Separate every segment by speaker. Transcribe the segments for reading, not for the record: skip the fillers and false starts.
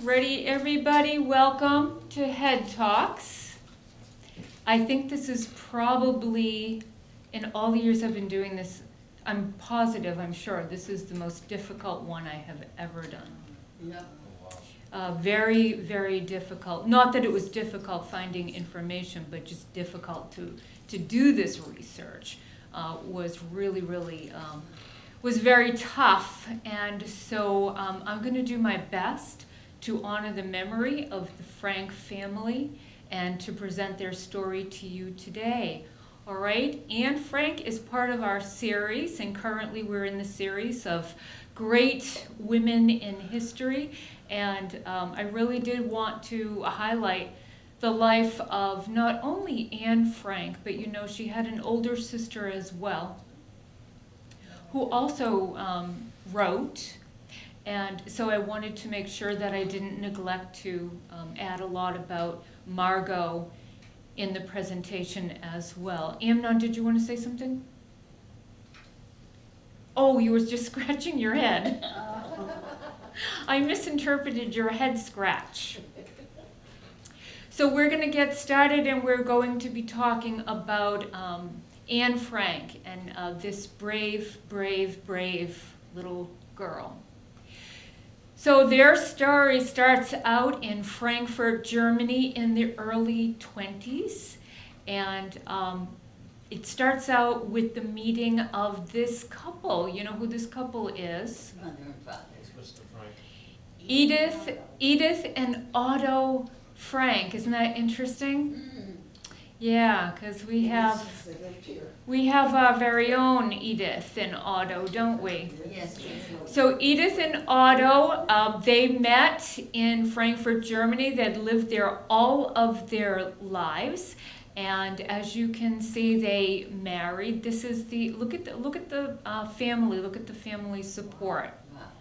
Speaker 1: Ready, everybody? Welcome to HED Talks. I think this is probably, in all the years I've been doing this, I'm positive, I'm sure, this is the most difficult one I have ever done.
Speaker 2: Yeah.
Speaker 1: Very, very difficult. Not that it was difficult finding information, but just difficult to do this research was really was very tough. And so I'm going to do my best to honor the memory of the Frank family and to present their story to you today. All right, Anne Frank is part of our series, and currently we're in the series of great women in history. And I really did want to highlight the life of not only Anne Frank, but you know, she had an older sister as well, who also wrote. And so I wanted to make sure that I didn't neglect to add a lot about Margot in the presentation as well. Amnon, did you want to say something? Oh, you were just scratching your head. I misinterpreted your head scratch. So we're going to get started, and we're going to be talking about Anne Frank and this brave little girl. So their story starts out in Frankfurt, Germany in the early 20s. And it starts out with the meeting of this couple. You know who this couple is?
Speaker 2: Mother and father.
Speaker 3: Mr. Frank.
Speaker 1: Edith and Otto Frank. Isn't that interesting? Yeah, because we have our very own Edith and Otto, don't we?
Speaker 2: Yes.
Speaker 1: So Edith and Otto, they met in Frankfurt, Germany. They'd lived there all of their lives, and as you can see, they married. This is the look at the family. Look at the family support.
Speaker 2: Wow.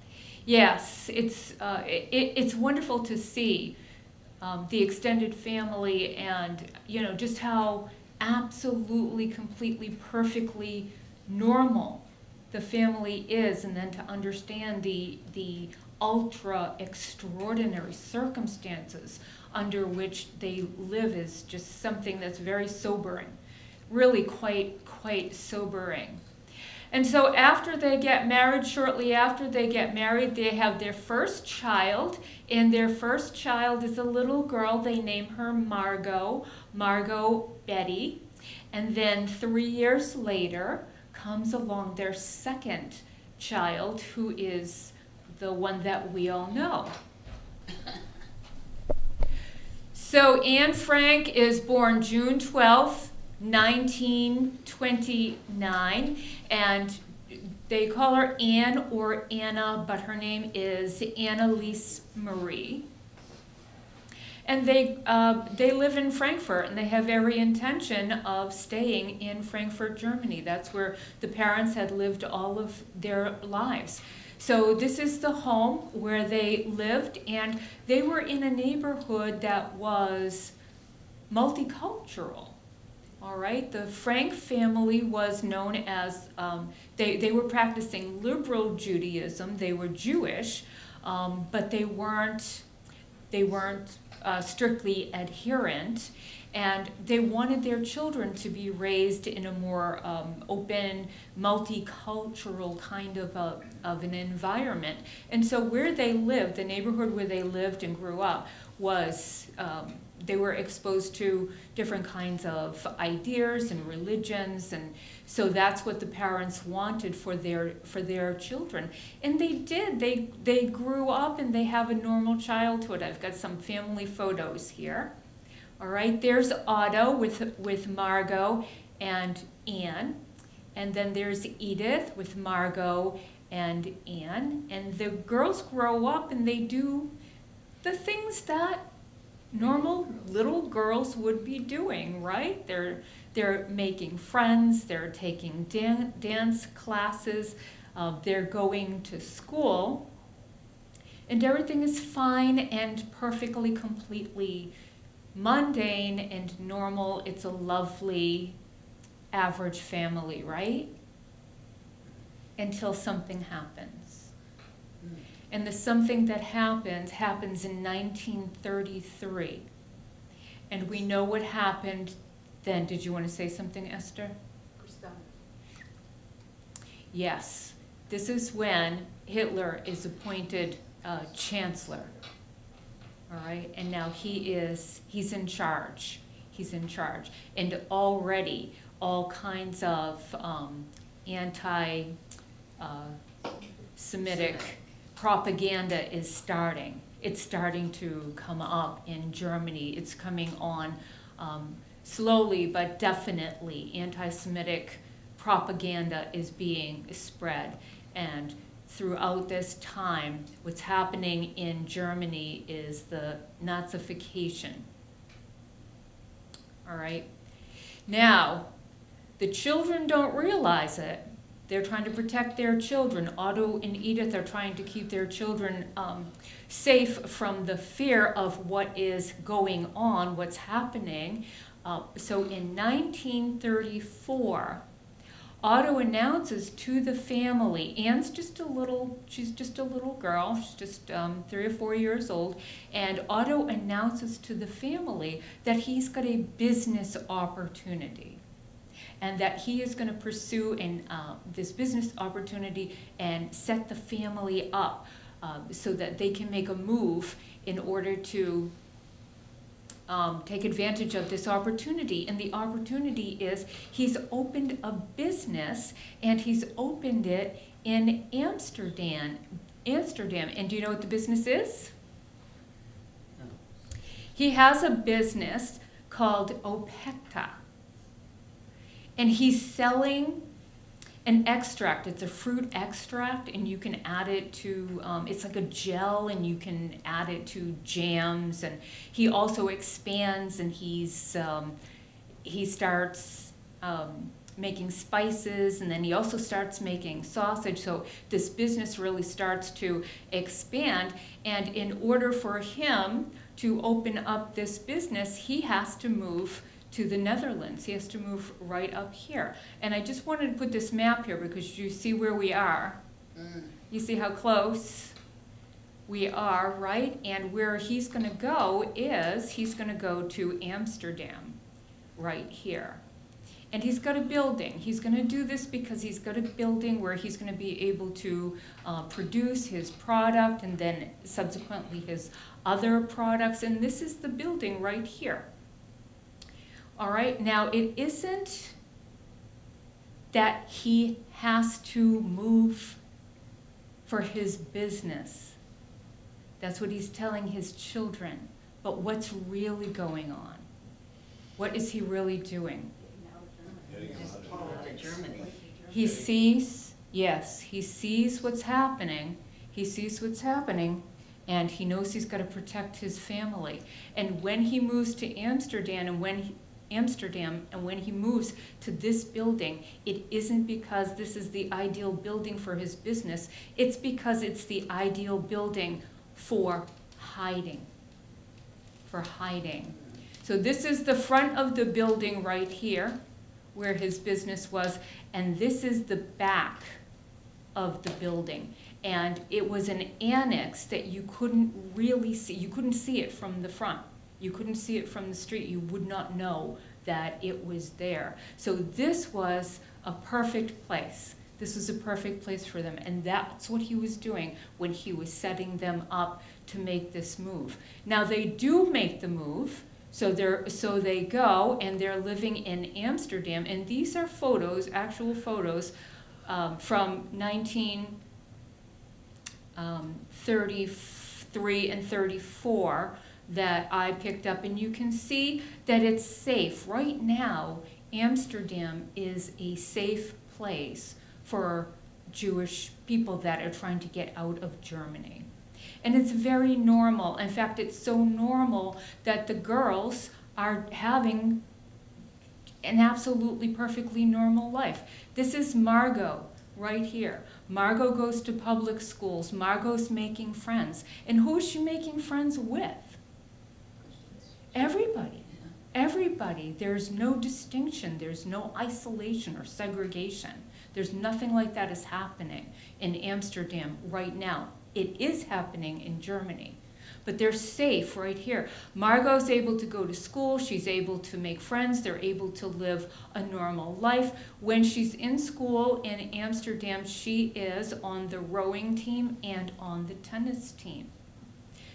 Speaker 1: Yes, it's wonderful to see the extended family, and you know just how absolutely, completely, perfectly normal the family is, and then to understand the ultra extraordinary circumstances under which they live is just something that's very sobering, really quite sobering. And so after they get married, shortly after they get married, they have their first child, and their first child is a little girl. They name her Margot Betty. And then 3 years later comes along their second child, who is the one that we all know. So Anne Frank is born June 12th, 1929, and they call her Anne or Anna, but her name is Annalise Marie. And they live in Frankfurt, and they have every intention of staying in Frankfurt, Germany. That's where the parents had lived all of their lives. So this is the home where they lived, and they were in a neighborhood that was multicultural. All right, the Frank family was known as, they were practicing liberal Judaism. They were Jewish, but they weren't strictly adherent, and they wanted their children to be raised in a more open, multicultural kind of an environment. And so where they lived, the neighborhood where they lived and grew up, was they were exposed to different kinds of ideas and religions, and so that's what the parents wanted for their children. And they did. They grew up, and they have a normal childhood. I've got some family photos here. All right, there's Otto with Margot and Anne, and then there's Edith with Margot and Anne, and the girls grow up and they do the things that normal little girls would be doing, right? They're making friends, they're taking dance classes, they're going to school, and everything is fine and perfectly, completely mundane and normal. It's a lovely, average family, right? Until something happens. And the something that happens in 1933. And we know what happened then. Did you want to say something, Esther? Yes. This is when Hitler is appointed chancellor. All right, and now he's in charge. He's in charge. And already all kinds of anti-Semitic propaganda is starting. It's starting to come up in Germany. It's coming on slowly but definitely. Anti-Semitic propaganda is being spread. And throughout this time, what's happening in Germany is the Nazification. All right? Now, the children don't realize it. They're trying to protect their children. Otto and Edith are trying to keep their children safe from the fear of what is going on, what's happening. So in 1934, Otto announces to the family, she's just a little girl, she's just 3 or 4 years old, and Otto announces to the family that he's got a business opportunity and that he is going to pursue this business opportunity and set the family up so that they can make a move in order to take advantage of this opportunity. And the opportunity is he's opened a business, and he's opened it in Amsterdam. And do you know what the business is?
Speaker 2: No.
Speaker 1: He has a business called Opekta. And he's selling an extract. It's a fruit extract, and you can add it to, it's like a gel, and you can add it to jams. And he also expands, and he starts making spices, and then he also starts making sausage. So this business really starts to expand. And in order for him to open up this business, he has to move to the Netherlands. He has to move right up here. And I just wanted to put this map here because you see where we are. You see how close we are, right? And where he's going to go is he's going to go to Amsterdam, right here. And he's got a building. He's going to do this because he's got a building where he's going to be able to produce his product and then subsequently his other products. And this is the building right here. All right, now it isn't that he has to move for his business. That's what he's telling his children. But what's really going on? What is he really doing?
Speaker 2: Germany.
Speaker 1: He sees, yes, he sees what's happening. He sees what's happening, and he knows he's got to protect his family. And when he moves to Amsterdam, and when he moves to this building, it isn't because this is the ideal building for his business. It's because it's the ideal building for hiding. For hiding. So this is the front of the building right here, where his business was, and this is the back of the building. And it was an annex that you couldn't really see. You couldn't see it from the front. You couldn't see it from the street. You would not know that it was there. So this was a perfect place. This was a perfect place for them. And that's what he was doing when he was setting them up to make this move. Now they do make the move. So they go and they're living in Amsterdam. And these are photos, actual photos from 1933 and 34. That I picked up, and you can see that it's safe. Right now, Amsterdam is a safe place for Jewish people that are trying to get out of Germany. And it's very normal. In fact, it's so normal that the girls are having an absolutely perfectly normal life. This is Margot right here. Margot goes to public schools. Margot's making friends. And who is she making friends with? Everybody. Everybody. There's no distinction. There's no isolation or segregation. There's nothing like that is happening in Amsterdam right now. It is happening in Germany. But they're safe right here. Margot's able to go to school. She's able to make friends. They're able to live a normal life. When she's in school in Amsterdam, she is on the rowing team and on the tennis team.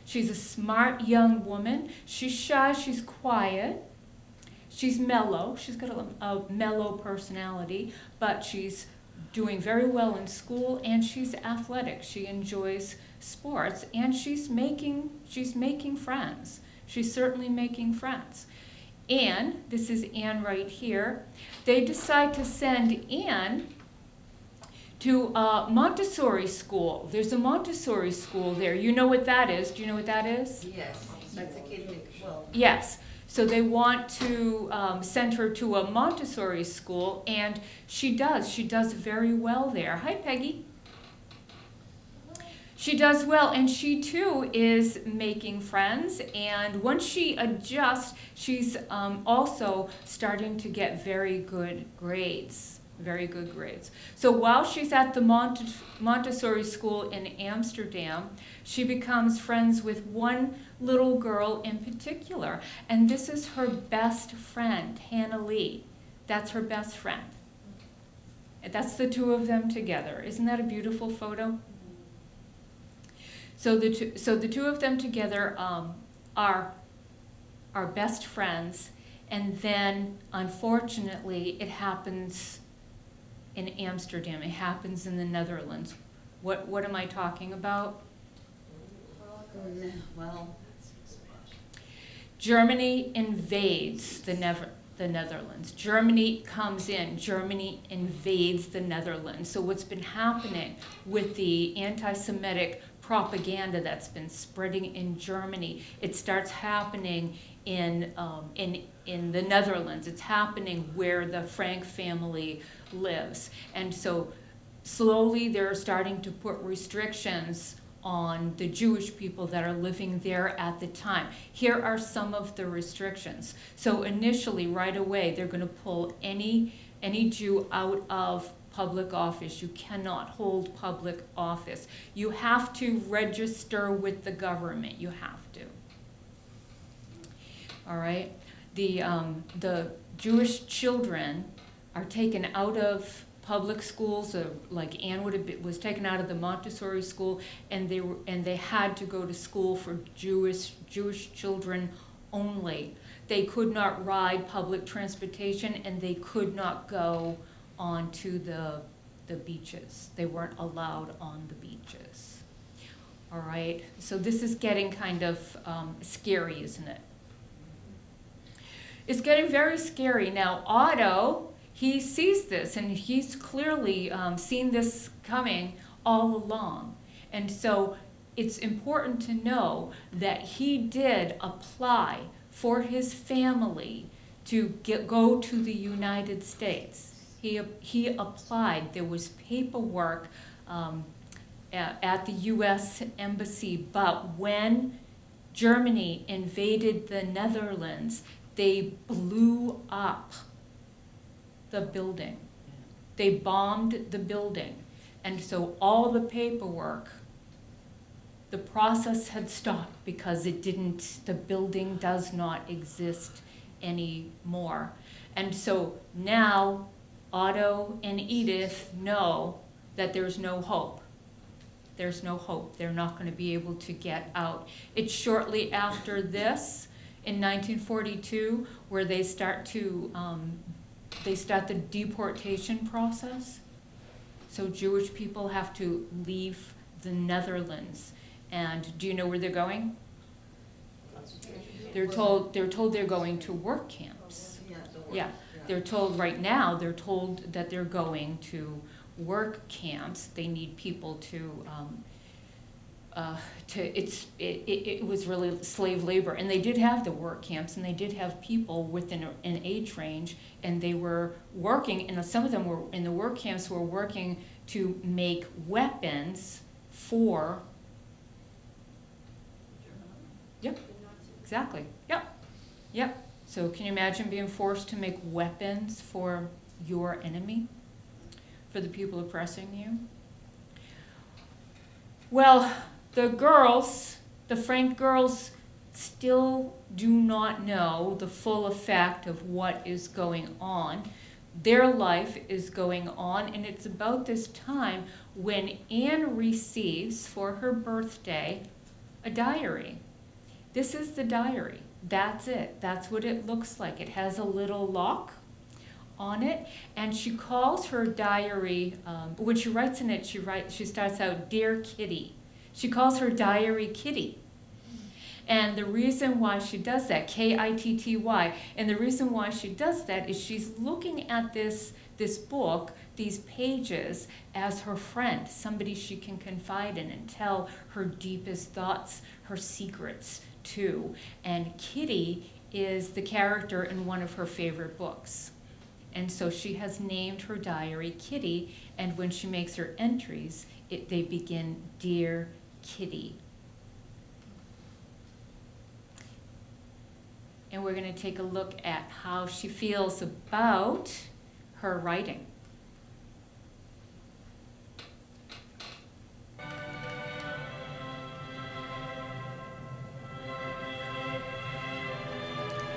Speaker 1: She's a smart young woman. She's shy. She's quiet. She's mellow. She's got a mellow personality, but she's doing very well in school, and she's athletic. She enjoys sports, and she's making friends. She's certainly making friends. Anne, this is Anne right here. They decide to send Anne to Montessori school. There's a Montessori school there. You know what that is? Do you know what that is?
Speaker 2: Yes, that's a kid, well.
Speaker 1: Yes. So they want to send her to a Montessori school, and she does. She does very well there. Hi, Peggy. She does well, and she too is making friends. And once she adjusts, she's also starting to get very good grades. Very good grades. So while she's at the Montessori school in Amsterdam, she becomes friends with one little girl in particular. And this is her best friend, Hannah Lee. That's her best friend. And that's the two of them together. Isn't that a beautiful photo? So the two of them together are best friends. And then, unfortunately, it happens in Amsterdam. It happens in the Netherlands. What am I talking about?
Speaker 2: Well,
Speaker 1: Germany invades the Netherlands. Germany comes in. Germany invades the Netherlands. So what's been happening with the anti-Semitic propaganda that's been spreading in Germany, it starts happening in the Netherlands. It's happening where the Frank family lives. And so slowly they're starting to put restrictions on the Jewish people that are living there at the time. Here are some of the restrictions. So initially, right away, they're going to pull any Jew out of public office. You cannot hold public office. You have to register with the government. You have to. All right? The Jewish children are taken out of public schools, like Anne was taken out of the Montessori school, and they had to go to school for Jewish children only. They could not ride public transportation, and they could not go onto the beaches. They weren't allowed on the beaches. All right, so this is getting kind of scary, isn't it? It's getting very scary. Now, Otto, he sees this, and he's clearly seen this coming all along. And so it's important to know that he did apply for his family to go to the United States. He applied. There was paperwork at the U.S. Embassy, but when Germany invaded the Netherlands, they blew up the building. They bombed the building. And so all the paperwork, the process had stopped because the building does not exist anymore. And so now Otto and Edith know that there's no hope. There's no hope. They're not going to be able to get out. It's shortly after this, in 1942, where they start the deportation process. So Jewish people have to leave the Netherlands. And do you know where they're going? They're told they're going to work camps. Yeah. They're told right now, that they're going to work camps. They need people it was really slave labor, and they did have the work camps, and they did have people within an age range, and they were working, and some of them were in the work camps were working to make weapons for. Yep, exactly. Yep. So can you imagine being forced to make weapons for your enemy, for the people oppressing you? Well, the Frank girls, still do not know the full effect of what is going on. Their life is going on, and it's about this time when Anne receives, for her birthday, a diary. This is the diary. That's it. That's what it looks like. It has a little lock on it, and she calls her diary, when she writes in it, she starts out, "Dear Kitty." She calls her diary Kitty. And the reason why she does that, Kitty, and the reason why she does that is she's looking at this book, these pages, as her friend, somebody she can confide in and tell her deepest thoughts, her secrets to. And Kitty is the character in one of her favorite books. And so she has named her diary Kitty, and when she makes her entries, they begin, "Dear Kitty." And we're going to take a look at how she feels about her writing.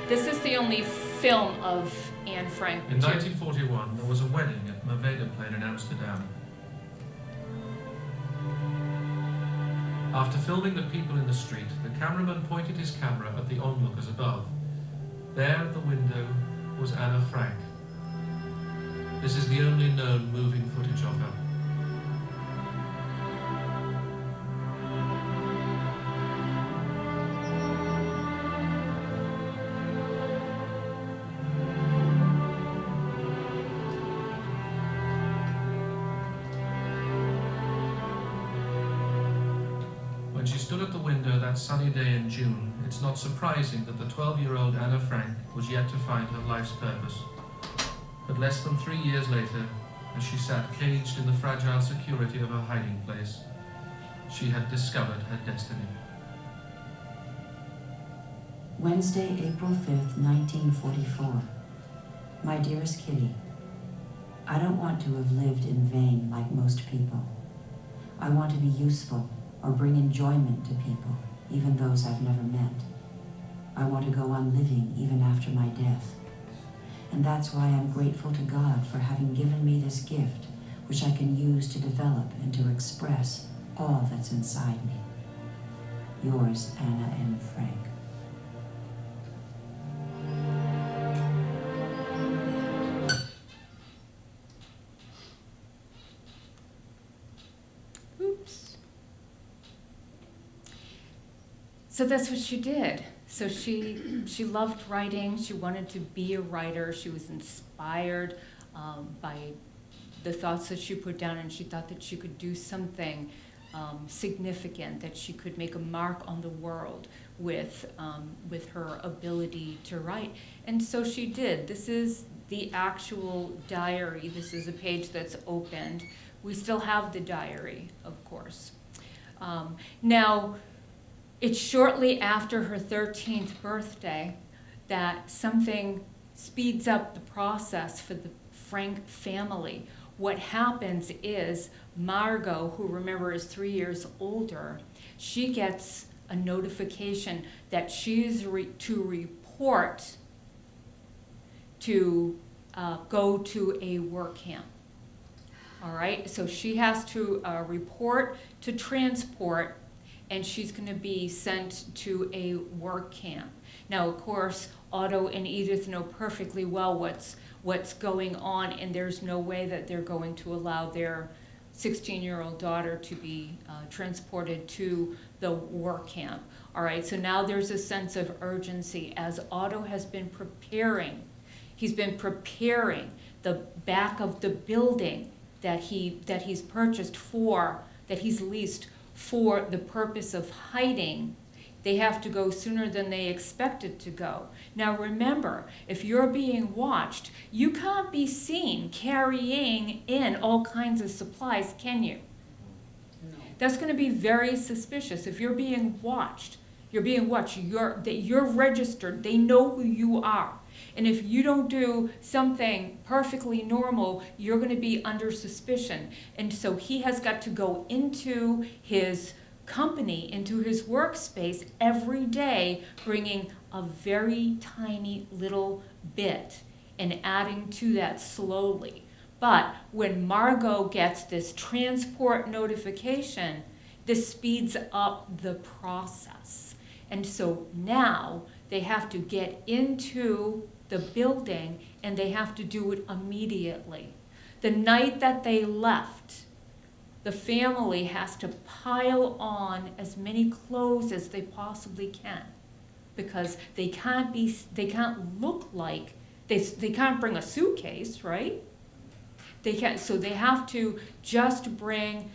Speaker 1: This is the only film of Anne Frank.
Speaker 3: In 1941, there was a wedding at Merwedeplain in Amsterdam. After filming the people in the street, the cameraman pointed his camera at the onlookers above. There at the window was Anna Frank. This is the only known moving footage of her. When she stood at the window that sunny day in June, it's not surprising that the 12-year-old Anna Frank was yet to find her life's purpose. But less than 3 years later, as she sat caged in the fragile security of her hiding place, she had discovered her destiny.
Speaker 4: Wednesday, April 5th, 1944. My dearest Kitty, I don't want to have lived in vain like most people. I want to be useful or bring enjoyment to people, even those I've never met. I want to go on living even after my death. And that's why I'm grateful to God for having given me this gift, which I can use to develop and to express all that's inside me. Yours, Anna M. Frank.
Speaker 1: Oops. So that's what she did. So she loved writing. She wanted to be a writer. She was inspired by the thoughts that she put down, and she thought that she could do something significant, that she could make a mark on the world with her ability to write. And so she did. This is the actual diary. This is a page that's opened. We still have the diary, of course. Now, it's shortly after her 13th birthday that something speeds up the process for the Frank family. What happens is Margot, who remember is 3 years older, she gets a notification that she is to report to go to a work camp. All right, so she has to report to transport, and she's going to be sent to a work camp. Now, of course, Otto and Edith know perfectly well what's going on, and there's no way that they're going to allow their 16-year-old daughter to be transported to the work camp. All right, so now there's a sense of urgency as Otto has been preparing. He's been preparing the back of the building that he's purchased for, that he's leased for the purpose of hiding. They have to go sooner than they expected to go. Now remember, if you're being watched, you can't be seen carrying in all kinds of supplies, can you?
Speaker 2: No.
Speaker 1: That's going to be very suspicious. If you're being watched, you're registered, they know who you are. And if you don't do something perfectly normal, you're going to be under suspicion. And so he has got to go into his company, into his workspace every day, bringing a very tiny little bit and adding to that slowly. But when Margot gets this transport notification, this speeds up the process. And so now they have to get into the building and they have to do it immediately. The night that they left, the family has to pile on as many clothes as they possibly can, because they can't look like, they can't bring a suitcase, right? They can't, so they have to just bring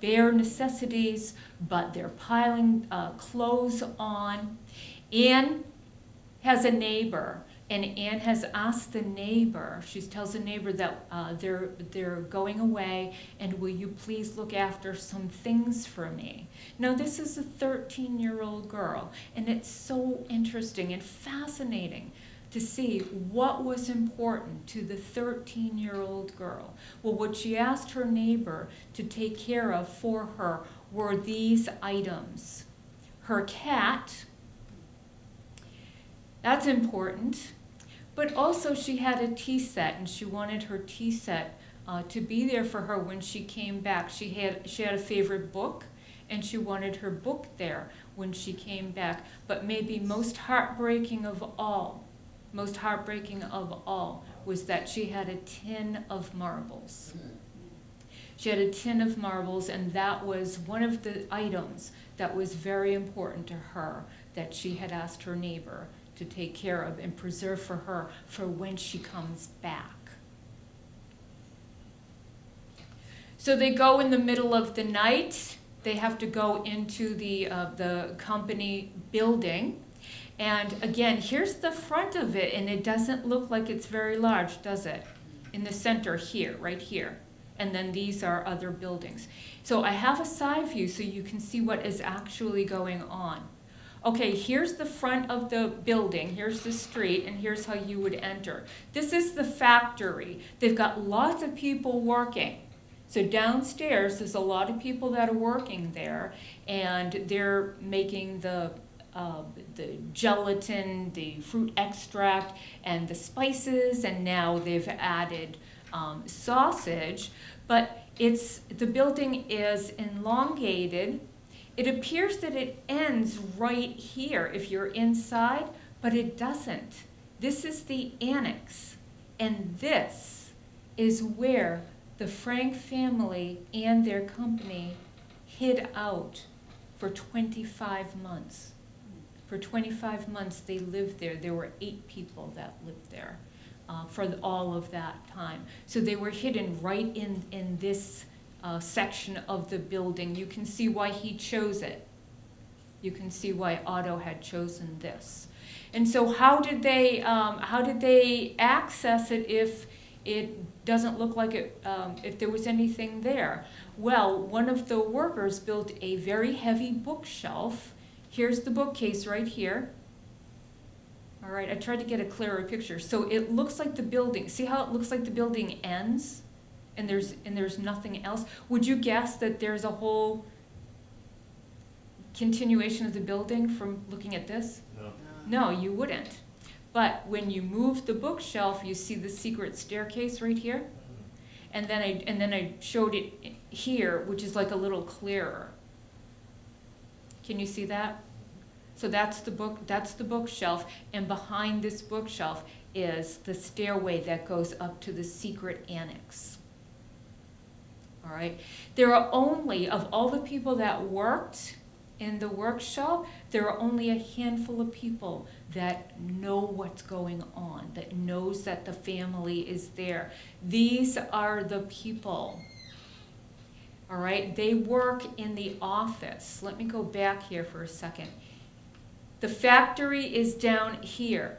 Speaker 1: bare necessities, but they're piling clothes on. Anne has a neighbor, and Anne has asked the neighbor, she tells the neighbor that they're going away, and will you please look after some things for me? Now this is a 13-year-old girl, and it's so interesting and fascinating to see what was important to the 13-year-old girl. Well, what she asked her neighbor to take care of for her were these items. Her cat, that's important, but also she had a tea set, and she wanted her tea set to be there for her when she came back. She had a favorite book, and she wanted her book there when she came back. But maybe most heartbreaking of all was that she had a tin of marbles. She had a tin of marbles, and that was one of the items that was very important to her, that she had asked her neighbor to take care of and preserve for her for when she comes back. So they go in the middle of the night. They have to go into the company building. And again, here's the front of it, and it doesn't look like it's very large, does it? In the center here, right here. And then these are other buildings. So I have a side view so you can see what is actually going on. Okay, here's the front of the building, here's the street, and here's how you would enter. This is the factory. They've got lots of people working. So downstairs, there's a lot of people that are working there, and they're making the gelatin, the fruit extract, and the spices, and now they've added sausage. But the building is elongated. It appears that it ends right here if you're inside, but it doesn't. This is the annex, and this is where the Frank family and their company hid out for 25 months. For 25 months they lived there. There were 8 people that lived there for all of that time. So they were hidden right in this section of the building. You can see why he chose it. You can see why Otto had chosen this. And so how did they access it if it doesn't look like it, if there was anything there? Well, one of the workers built a very heavy bookshelf. Here's the bookcase right here. All right, I tried to get a clearer picture. So it looks like the building, see how it looks like the building ends? And there's nothing else? Would you guess that there's a whole continuation of the building from looking at this?
Speaker 5: No.
Speaker 1: No, you wouldn't. But when you move the bookshelf, you see the secret staircase right here? And then I showed it here, which is like a little clearer. Can you see that? So that's the bookshelf, and behind this bookshelf is the stairway that goes up to the secret annex. All right. There are only, of all the people that worked in the workshop, there are only a handful of people that know what's going on, that knows that the family is there. These are the people. All right. They work in the office. Let me go back here for a second. The factory is down here.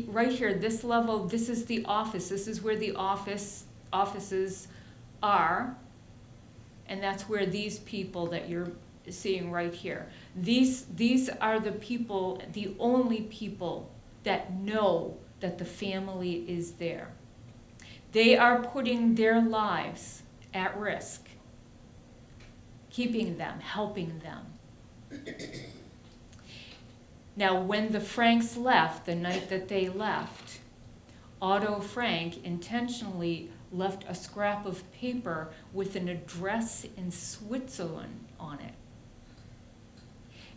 Speaker 1: Right here, this level, this is the office. This is where the offices are. And that's where these people that you're seeing right here. These are the people, the only people that know that the family is there. They are putting their lives at risk, keeping them, helping them. Now, when the Franks left, the night that they left, Otto Frank intentionally left a scrap of paper with an address in Switzerland on it.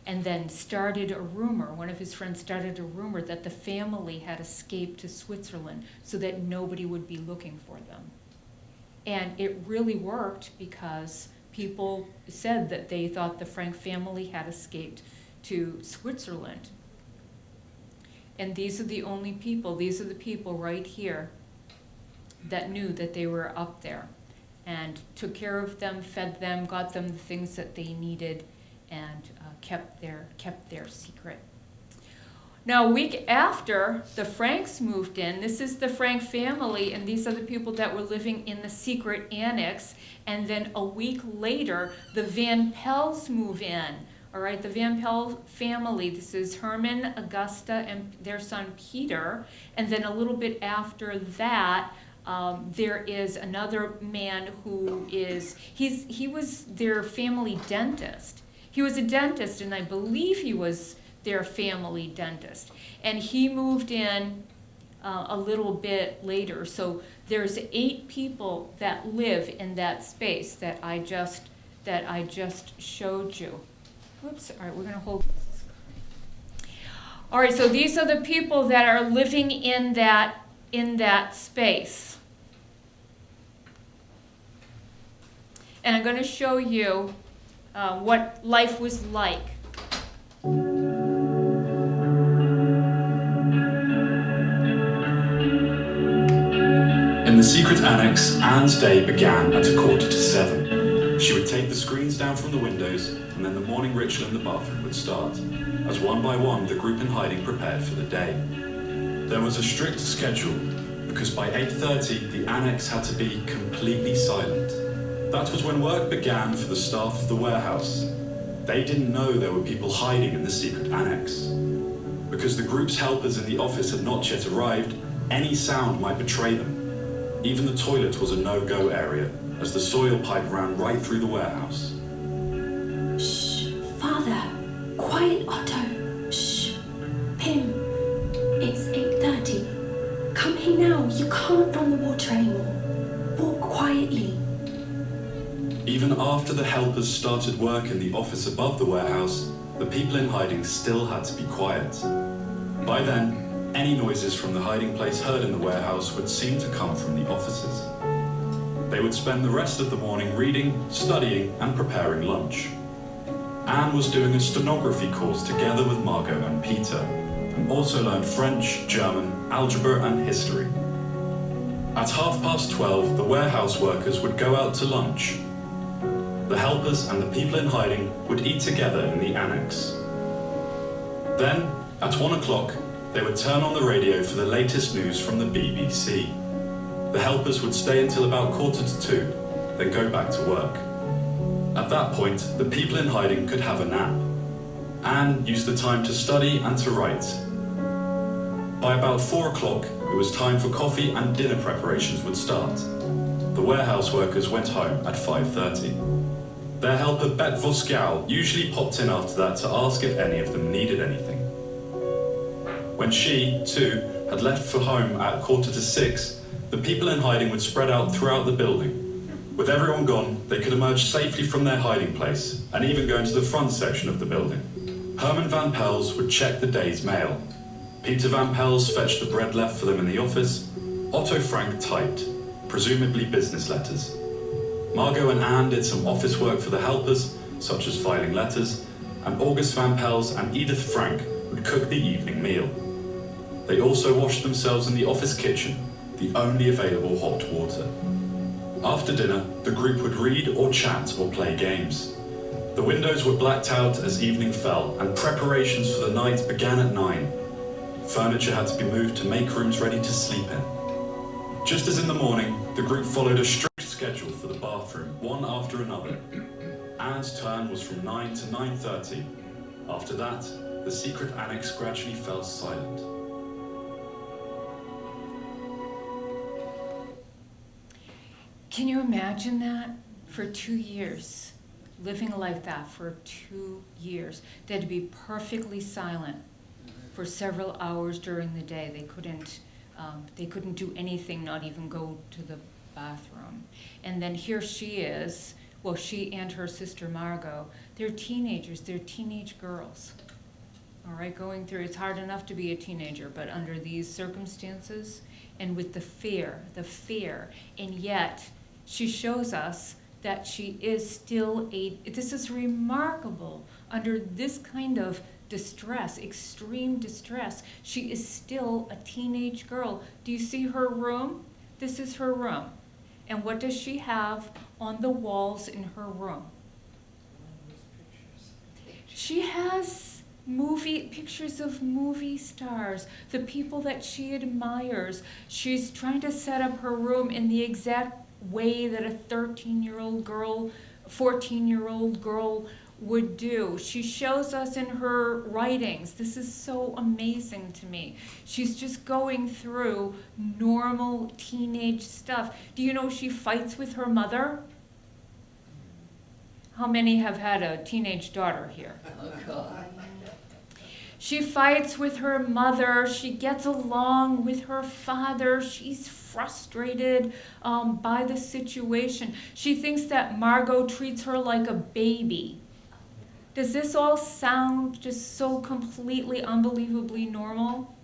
Speaker 1: And then started a rumor, one of his friends started a rumor that the family had escaped to Switzerland so that nobody would be looking for them. And it really worked because people said that they thought the Frank family had escaped to Switzerland. And these are the only people, these are the people right here that knew that they were up there and took care of them, fed them, got them the things that they needed, and kept their secret. Now, a week after the Franks moved in, this is the Frank family, and these are the people that were living in the secret annex. And then a week later, the Van Pels move in. All right, the Van Pels family, this is Herman, Augusta, and their son Peter. And then a little bit after that, there is another man who is, he was their family dentist. He was a dentist, and I believe he was their family dentist. And he moved in a little bit later. So there's 8 people that live in that space that I just showed you. Whoops, all right, we're gonna hold. All right, so these are the people that are living in that space. And I'm gonna show you what life was like.
Speaker 5: In the secret annex, Anne's day began at 6:45. She would take the screens down from the windows, and then the morning ritual in the bathroom would start, as one by one the group in hiding prepared for the day. There was a strict schedule, because by 8:30 the annex had to be completely silent. That was when work began for the staff of the warehouse. They didn't know there were people hiding in the secret annex. Because the group's helpers in the office had not yet arrived, any sound might betray them. Even the toilet was a no-go area, as the soil pipe ran right through the warehouse.
Speaker 6: Shh, Father. Quiet, Otto. Shh. Pim. It's 8:30. Come here now. You can't run the water anymore. Walk quietly.
Speaker 5: Even after the helpers started work in the office above the warehouse, the people in hiding still had to be quiet. By then, any noises from the hiding place heard in the warehouse would seem to come from the offices. They would spend the rest of the morning reading, studying, and preparing lunch. Anne was doing a stenography course together with Margot and Peter, and also learned French, German, algebra, and history. At 12:30, the warehouse workers would go out to lunch. The helpers and the people in hiding would eat together in the annex. Then, at 1 o'clock, they would turn on the radio for the latest news from the BBC. The helpers would stay until about 1:45, then go back to work. At that point, the people in hiding could have a nap. Anne used the time to study and to write. By about 4 o'clock, it was time for coffee and dinner preparations would start. The warehouse workers went home at 5:30. Their helper Bet Voscal usually popped in after that to ask if any of them needed anything. When she, too, had left for home at 5:45, the people in hiding would spread out throughout the building. With everyone gone, they could emerge safely from their hiding place and even go into the front section of the building. Herman Van Pels would check the day's mail. Peter Van Pels fetched the bread left for them in the office. Otto Frank typed, presumably business letters. Margot and Anne did some office work for the helpers, such as filing letters, and August Van Pels and Edith Frank would cook the evening meal. They also washed themselves in the office kitchen, the only available hot water. After dinner, the group would read or chat or play games. The windows were blacked out as evening fell, and preparations for the night began at 9. Furniture had to be moved to make rooms ready to sleep in. Just as in the morning, the group followed a strict schedule for the bathroom, one after another. Anne's turn was from 9 to 9:30. After that, the secret annex gradually fell silent.
Speaker 1: Can you imagine that? For 2 years, living like that for 2 years. They had to be perfectly silent for several hours during the day. They couldn't do anything, not even go to the bathroom. And then here she is, well, she and her sister Margot, they're teenagers, they're teenage girls. All right, going through, it's hard enough to be a teenager, but under these circumstances and with the fear, and yet she shows us that she is still this is remarkable, under this kind of distress, extreme distress, she is still a teenage girl. Do you see her room? This is her room. And what does she have on the walls in her room? She has pictures of movie stars, the people that she admires. She's trying to set up her room in the exact way that a 13-year-old girl, 14-year-old girl would do. She shows us in her writings. This is so amazing to me. She's just going through normal teenage stuff. Do you know she fights with her mother? How many have had a teenage daughter here?
Speaker 2: Oh, God.
Speaker 1: She fights with her mother. She gets along with her father. She's frustrated by the situation. She thinks that Margot treats her like a baby. Does this all sound just so completely, unbelievably normal?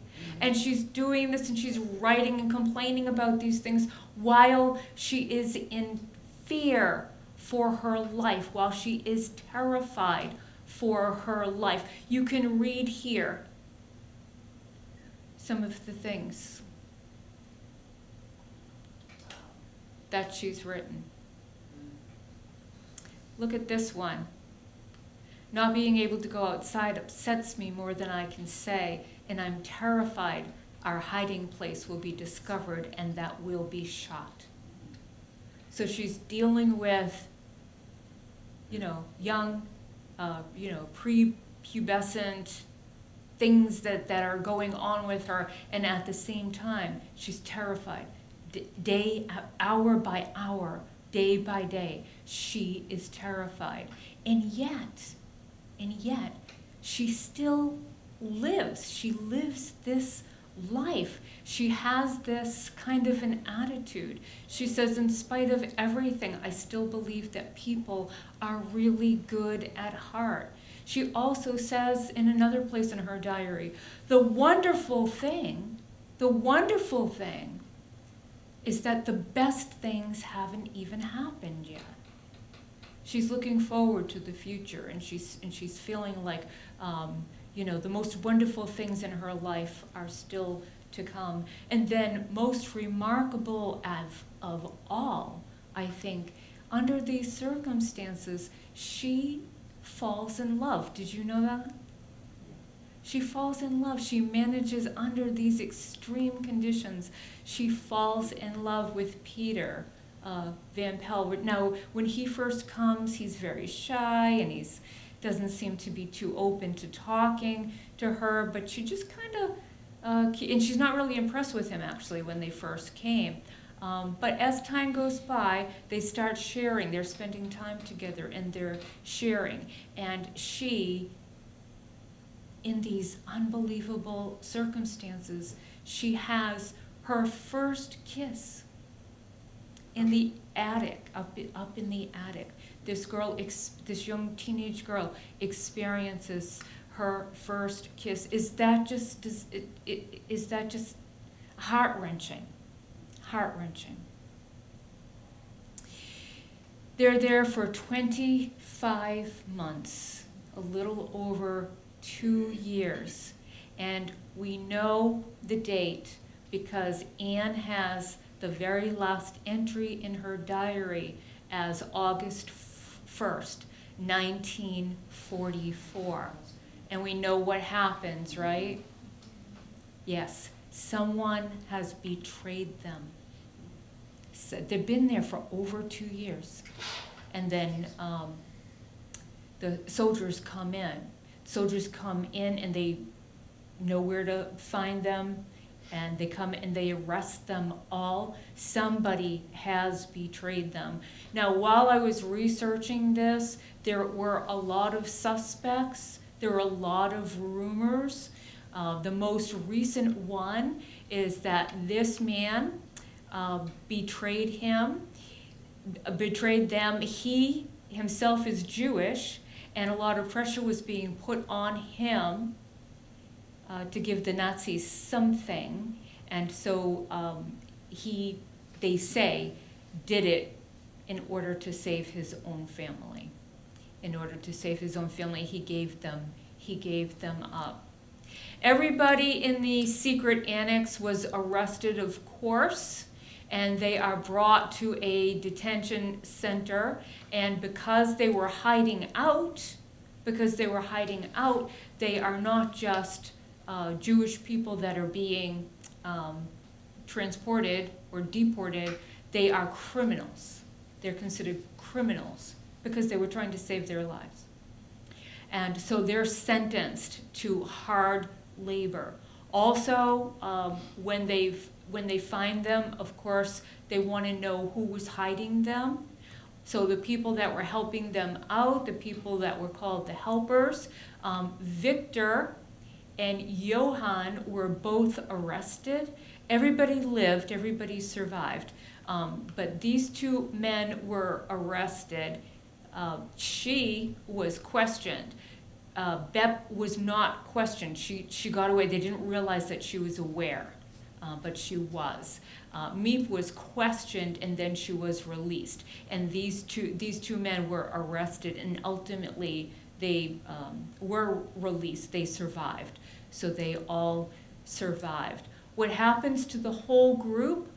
Speaker 1: And she's doing this and she's writing and complaining about these things while she is in fear for her life, while she is terrified for her life. You can read here some of the things that she's written. Look at this one. Not being able to go outside upsets me more than I can say, and I'm terrified our hiding place will be discovered and that we'll be shot. So she's dealing with, young, prepubescent things that are going on with her, and at the same time, she's terrified. Hour by hour, day by day, she is terrified. And yet, she still lives. She lives this life. She has this kind of an attitude. She says, in spite of everything, I still believe that people are really good at heart. She also says in another place in her diary, the wonderful thing is that the best things haven't even happened yet. She's looking forward to the future, and she's feeling like, the most wonderful things in her life are still to come. And then, most remarkable of all, I think, under these circumstances, she falls in love. Did you know that? She falls in love. She manages, under these extreme conditions, she falls in love with Peter Van Pelt. Now, when he first comes, he's very shy and doesn't seem to be too open to talking to her, but she just kind of, and she's not really impressed with him actually when they first came. But as time goes by, they start sharing. They're spending time together and they're sharing. And she, in these unbelievable circumstances, she has her first kiss in the attic, up in the attic. This young teenage girl experiences her first kiss. Is that just heart-wrenching? Heart-wrenching. They're there for 25 months, a little over 2 years. And we know the date because Anne has the very last entry in her diary as August 1st, 1944. And we know what happens, right? Yes, someone has betrayed them. So they've been there for over 2 years. And then the soldiers come in. Soldiers come in and they know where to find them. And they come and they arrest them all. Somebody has betrayed them. Now, while I was researching this, there were a lot of suspects. There were a lot of rumors. The most recent one is that this man betrayed them. He himself is Jewish, and a lot of pressure was being put on him to give the Nazis something, and so they say, did it in order to save his own family. In order to save his own family, he gave them up. Everybody in the secret annex was arrested, of course, and they are brought to a detention center, and because they were hiding out, they are not just Jewish people that are being transported or deported. They are criminals. They're considered criminals because they were trying to save their lives. And so they're sentenced to hard labor. Also, when they find them, of course, they want to know who was hiding them. So the people that were helping them out, the people that were called the helpers, Victor and Johann were both arrested. Everybody lived, everybody survived. But these two men were arrested. She was questioned. Bep was not questioned. She got away. They didn't realize that she was aware, but she was. Miep was questioned, and then she was released. And these two men were arrested, and ultimately they were released. They survived. So they all survived. What happens to the whole group?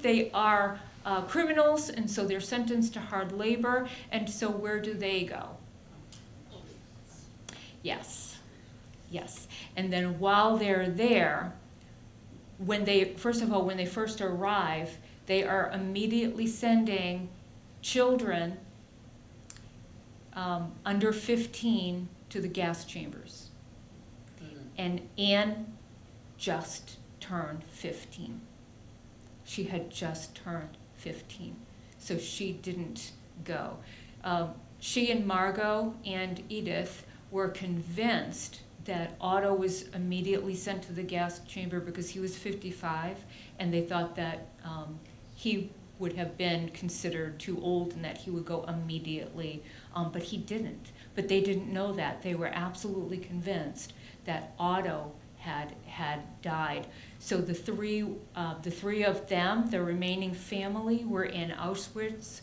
Speaker 1: They are criminals, and so they're sentenced to hard labor. And so where do they go? Yes. And then while they're there, when they first arrive, they are immediately sending children under 15 to the gas chambers. And Anne just turned 15. She had just turned 15, so she didn't go. She and Margot and Edith were convinced that Otto was immediately sent to the gas chamber because he was 55, and they thought that he would have been considered too old and that he would go immediately, but he didn't. But they didn't know that. They were absolutely convinced that Otto had died. So the three of them, the remaining family, were in Auschwitz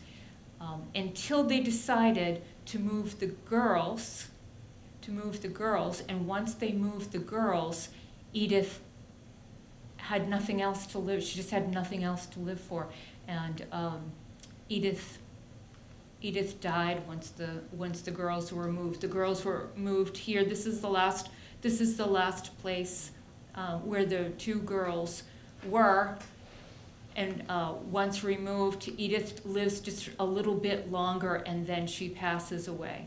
Speaker 1: until they decided to move the girls. And once they moved the girls, Edith had nothing else to live. She just had nothing else to live for, and Edith died once the girls were moved. The girls were moved here. This is the last place where the two girls were. And once removed, Edith lives just a little bit longer, and then she passes away.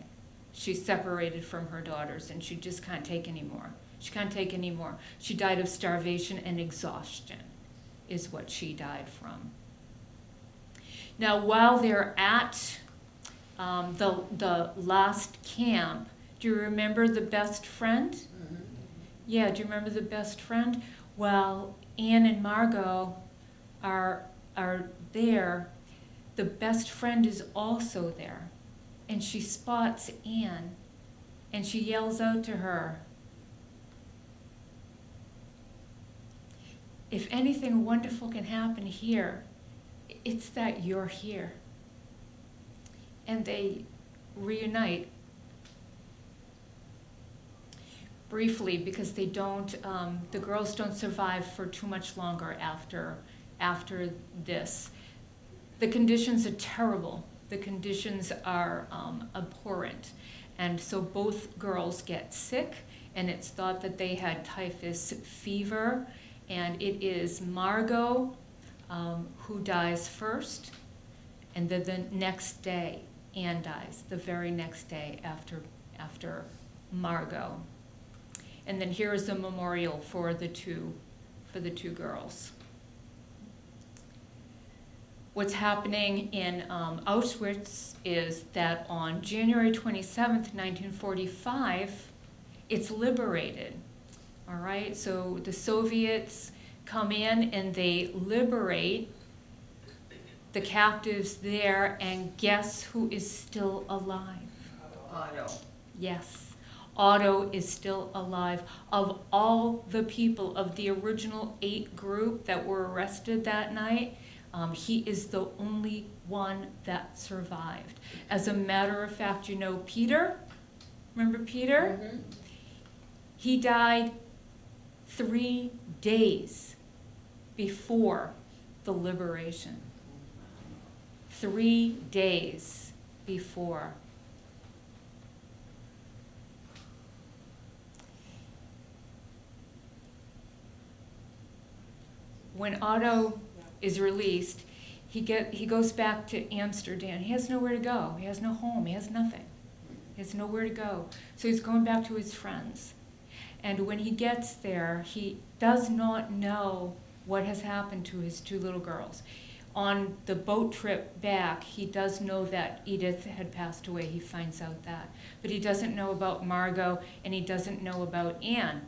Speaker 1: She's separated from her daughters, and she just can't take anymore. She died of starvation and exhaustion, is what she died from. Now, while they're at the last camp, do you remember the best friend?
Speaker 2: Mm-hmm.
Speaker 1: Yeah, do you remember the best friend? Well, Anne and Margot are there. The best friend is also there. And she spots Anne, and she yells out to her, "If anything wonderful can happen here, it's that you're here." And they reunite briefly because they don't. The girls don't survive for too much longer after this. The conditions are terrible. The conditions are abhorrent, and so both girls get sick, and it's thought that they had typhus fever, and it is Margot who dies first, and then the next day Anne dies, the very next day after Margot. And then here is a memorial for the two girls. What's happening in Auschwitz is that on January 27th, 1945, it's liberated. All right, so the Soviets come in and they liberate the captives there, and guess who is still alive?
Speaker 2: Otto.
Speaker 1: Yes, Otto is still alive. Of all the people of the original 8 group that were arrested that night, he is the only one that survived. As a matter of fact, you know Peter? Remember Peter?
Speaker 2: Mm-hmm.
Speaker 1: He died 3 days before the liberation. 3 days before. When Otto is released, he goes back to Amsterdam. He has nowhere to go. He has no home. He has nothing. He has nowhere to go. So he's going back to his friends. And when he gets there, he does not know what has happened to his 2 little girls. On the boat trip back, he does know that Edith had passed away. He finds out that. But he doesn't know about Margot, and he doesn't know about Anne.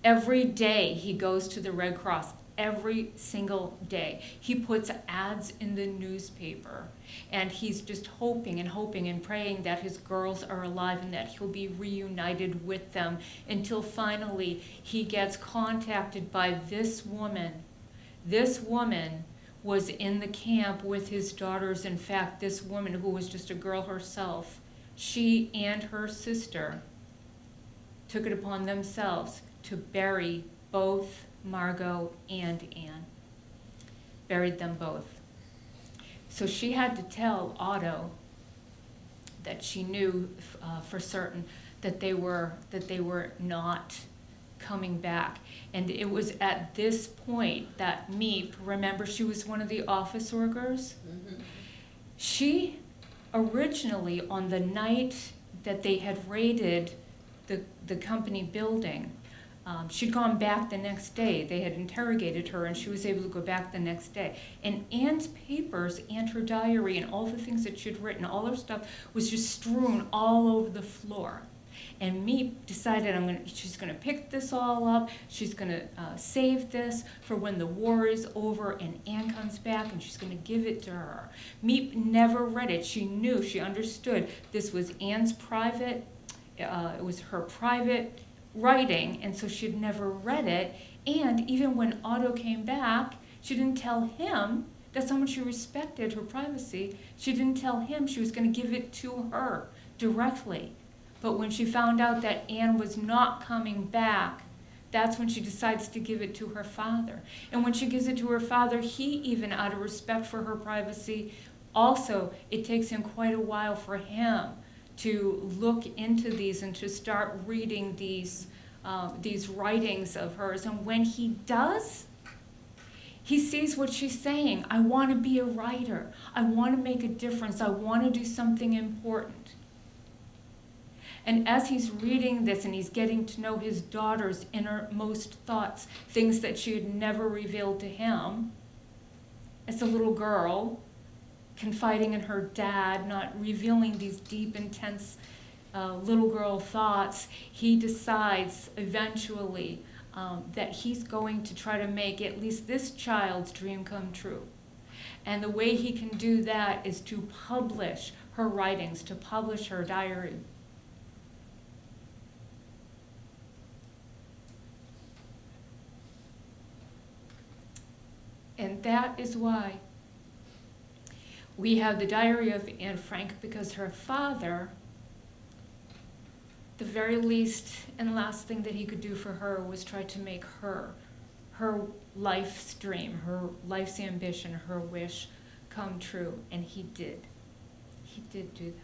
Speaker 1: Every day he goes to the Red Cross. Every single day. He puts ads in the newspaper, and he's just hoping and praying that his girls are alive and that he'll be reunited with them, until finally he gets contacted by this woman. This woman was in the camp with his daughters. In fact, this woman, who was just a girl herself, she and her sister took it upon themselves to bury both Margot and Anne. Buried them both. So she had to tell Otto that she knew for certain that they were not coming back. And it was at this point that Miep, remember she was one of the office workers?
Speaker 2: Mm-hmm.
Speaker 1: She originally, on the night that they had raided the company building, she'd gone back the next day. They had interrogated her, and she was able to go back the next day. And Anne's papers and her diary and all the things that she'd written, all her stuff was just strewn all over the floor. And Miep decided she's going to pick this all up. She's going to save this for when the war is over and Anne comes back, and she's going to give it to her. Miep never read it. She knew, she understood this was Anne's private, it was her private writing, and so she'd never read it. And even when Otto came back, she didn't tell him. That's how much she respected her privacy. She didn't tell him she was going to give it to her directly. But when she found out that Anne was not coming back, that's when she decides to give it to her father. And when she gives it to her father, he, even out of respect for her privacy, also, it takes him quite a while for him to look into these and to start reading these writings of hers. And when he does, he sees what she's saying. I want to be a writer. I want to make a difference. I want to do something important. And as he's reading this and he's getting to know his daughter's innermost thoughts, things that she had never revealed to him, as a little girl, confiding in her dad, not revealing these deep, intense little girl thoughts, he decides eventually that he's going to try to make at least this child's dream come true. And the way he can do that is to publish her writings, to publish her diary. And that is why we have the diary of Anne Frank, because her father, the very least and last thing that he could do for her was try to make her life's dream, her life's ambition, her wish come true. And he did. He did do that.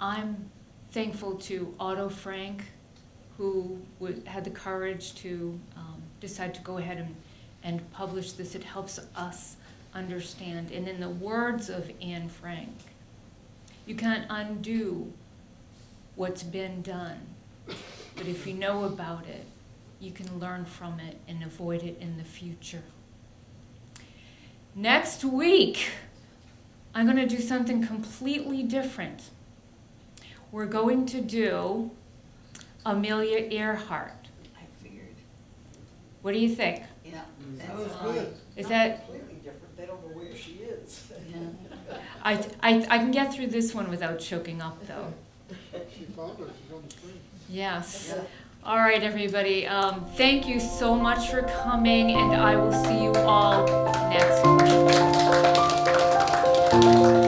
Speaker 1: I'm thankful to Otto Frank, who had the courage to decide to go ahead and publish this. It helps us understand. And in the words of Anne Frank, you can't undo what's been done, but if you know about it, you can learn from it and avoid it in the future. Next week, I'm going to do something completely different. We're going to do Amelia Earhart.
Speaker 2: I figured,
Speaker 1: What do you think?
Speaker 2: yeah,
Speaker 7: That
Speaker 2: that's
Speaker 7: was
Speaker 2: fine.
Speaker 7: good.
Speaker 1: Is
Speaker 7: Not
Speaker 1: that-
Speaker 7: completely different, they don't know where she is.
Speaker 2: Yeah.
Speaker 1: I can get through this one without choking up, though.
Speaker 7: She found her, she's on the screen.
Speaker 1: Yes.
Speaker 2: Yeah.
Speaker 1: All right, everybody. Thank you so much for coming, and I will see you all next week.